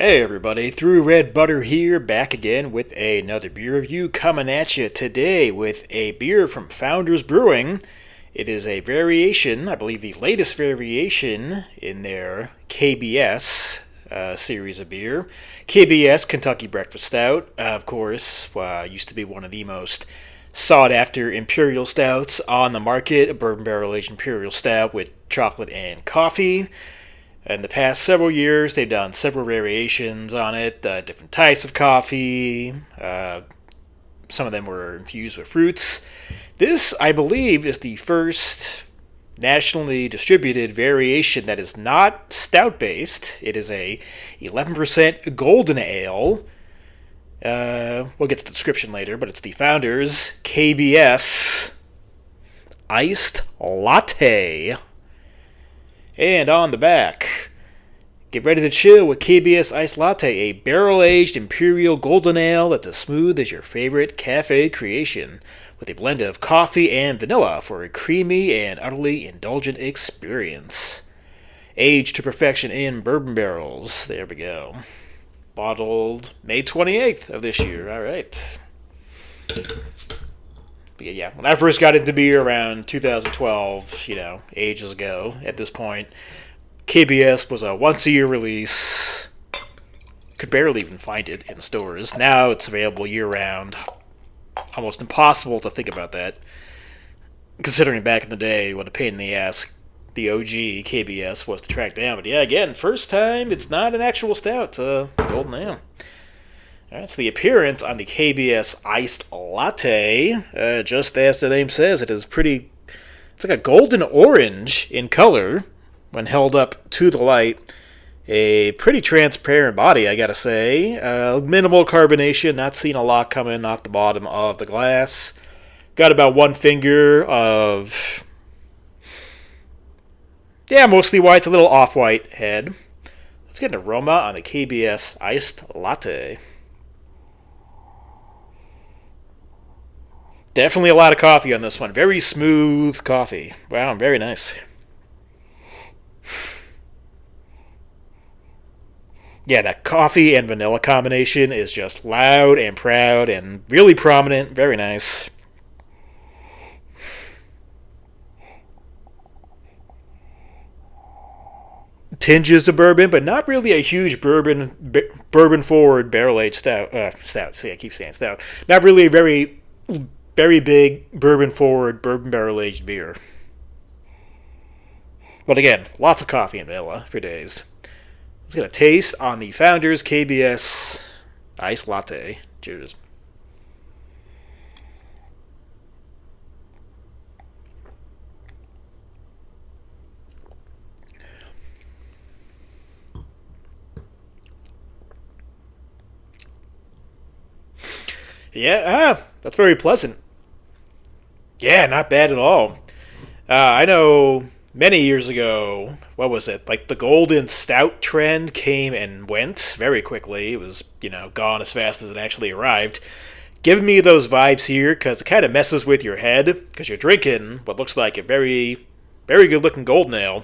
Hey everybody, Through Red Butter here, back again with another beer review coming at you today with a beer from Founders Brewing. It is a variation, I believe the latest variation in their KBS series of beer. KBS Kentucky Breakfast Stout, of course, used to be one of the most sought after imperial stouts on the market, a bourbon barrel-aged imperial stout with chocolate and coffee. In the past several years, they've done several variations on it, different types of coffee. Some of them were infused with fruits. This, I believe, is the first nationally distributed variation that is not stout-based. It is a 11% golden ale. We'll get to the description later, but it's the Founders KBS Iced Latte. And on the back, get ready to chill with KBS Iced Latte, a barrel-aged Imperial Golden Ale that's as smooth as your favorite café creation, with a blend of coffee and vanilla for a creamy and utterly indulgent experience. Aged to perfection in bourbon barrels. There we go. Bottled May 28th of this year. All right. But yeah, when I first got into beer around 2012, ages ago at this point, KBS was a once-a-year release. Could barely even find it in stores. Now it's available year-round. Almost impossible to think about that, considering back in the day what a pain in the ass the OG KBS was to track down. But yeah, again, first time it's not an actual stout. It's a golden ale. Alright, so the appearance on the KBS Iced Latte, just as the name says, it's like a golden orange in color when held up to the light. A pretty transparent body, I gotta say. Minimal carbonation, not seeing a lot coming off the bottom of the glass. Got about one finger of, mostly white. It's a little off-white head. Let's get an aroma on the KBS Iced Latte. Definitely a lot of coffee on this one. Very smooth coffee. Wow, very nice. Yeah, that coffee and vanilla combination is just loud and proud and really prominent. Very nice. Tinges of bourbon, but not really a huge bourbon forward barrel-aged stout. See, I keep saying stout. Not really a very big bourbon forward, bourbon barrel aged beer. But again, lots of coffee and vanilla for days. Let's get a taste on the Founders KBS Iced Latte. Cheers. Yeah, that's very pleasant. Yeah, not bad at all. I know many years ago, what was it? Like the golden stout trend came and went very quickly. It was, gone as fast as it actually arrived. Giving me those vibes here because it kind of messes with your head because you're drinking what looks like a very, very good looking golden ale.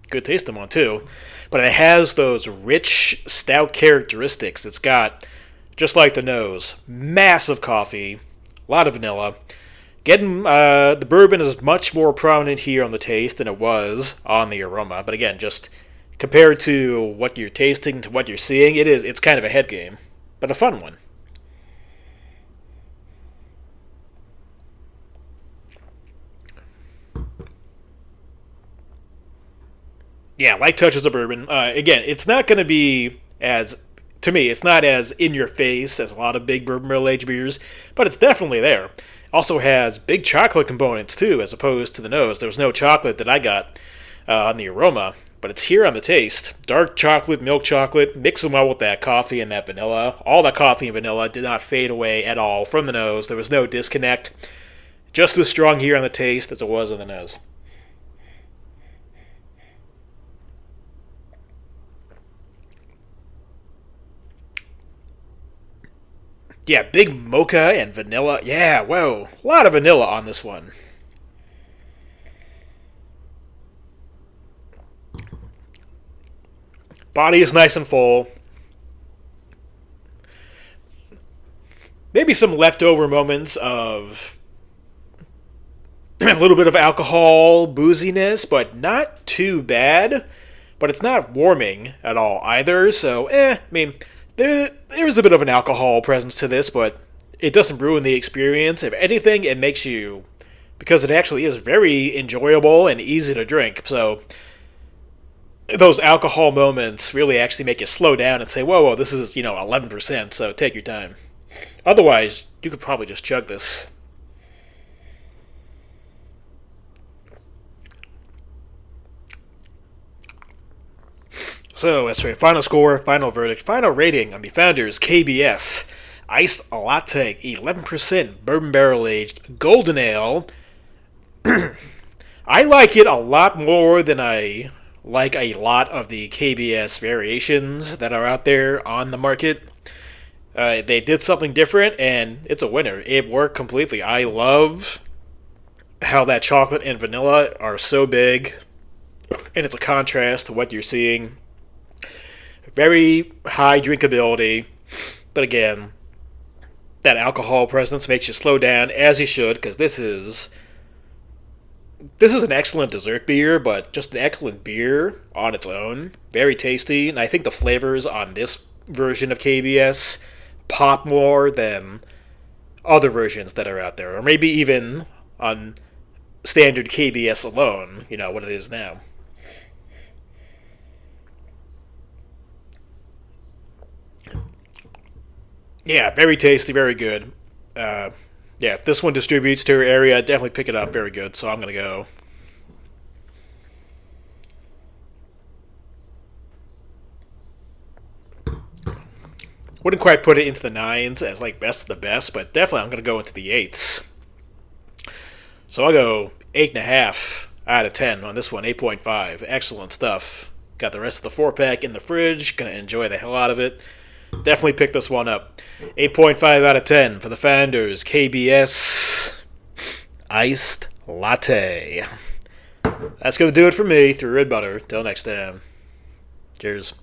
Good tasting one too. But it has those rich stout characteristics. It's got, just like the nose, massive coffee, a lot of vanilla. Getting the bourbon is much more prominent here on the taste than it was on the aroma. But again, just compared to what you're tasting to what you're seeing, it's kind of a head game, but a fun one. Yeah, light touches of bourbon. Again, it's not going to be as, to me, it's not as in your face as a lot of big bourbon barrel aged beers, but it's definitely there. Also has big chocolate components too, as opposed to the nose. There was no chocolate that I got on the aroma, but it's here on the taste. Dark chocolate, milk chocolate, mixing well with that coffee and that vanilla. All that coffee and vanilla did not fade away at all from the nose. There was no disconnect. Just as strong here on the taste as it was on the nose. Yeah, big mocha and vanilla. Yeah, whoa. A lot of vanilla on this one. Body is nice and full. Maybe some leftover moments of a little bit of alcohol booziness, but not too bad. But it's not warming at all either, so I mean, there's a bit of an alcohol presence to this, but it doesn't ruin the experience. If anything, it makes you, because it actually is very enjoyable and easy to drink, so those alcohol moments really actually make you slow down and say, whoa, this is, 11%, so take your time. Otherwise, you could probably just chug this. So, that's right. Final score, final verdict, final rating on the Founders KBS Iced Latte 11% Bourbon Barrel-Aged Golden Ale. I like it a lot more than I like a lot of the KBS variations that are out there on the market. They did something different, and it's a winner. It worked completely. I love how that chocolate and vanilla are so big, and it's a contrast to what you're seeing. Very high drinkability, but again, that alcohol presence makes you slow down, as you should, because this is an excellent dessert beer, but just an excellent beer on its own. Very tasty, and I think the flavors on this version of KBS pop more than other versions that are out there, or maybe even on standard KBS alone, what it is now. Yeah, very tasty, very good. Yeah, if this one distributes to your area, definitely pick it up. Very good. So I'm going to go. Wouldn't quite put it into the nines as like best of the best, but definitely I'm going to go into the eights. So I'll go 8.5 out of 10 on this one. 8.5. Excellent stuff. Got the rest of the 4-pack in the fridge. Going to enjoy the hell out of it. Definitely pick this one up. 8.5 out of 10 for the Founders KBS Iced Latte. That's going to do it for me, Through Red Butter. Till next time. Cheers.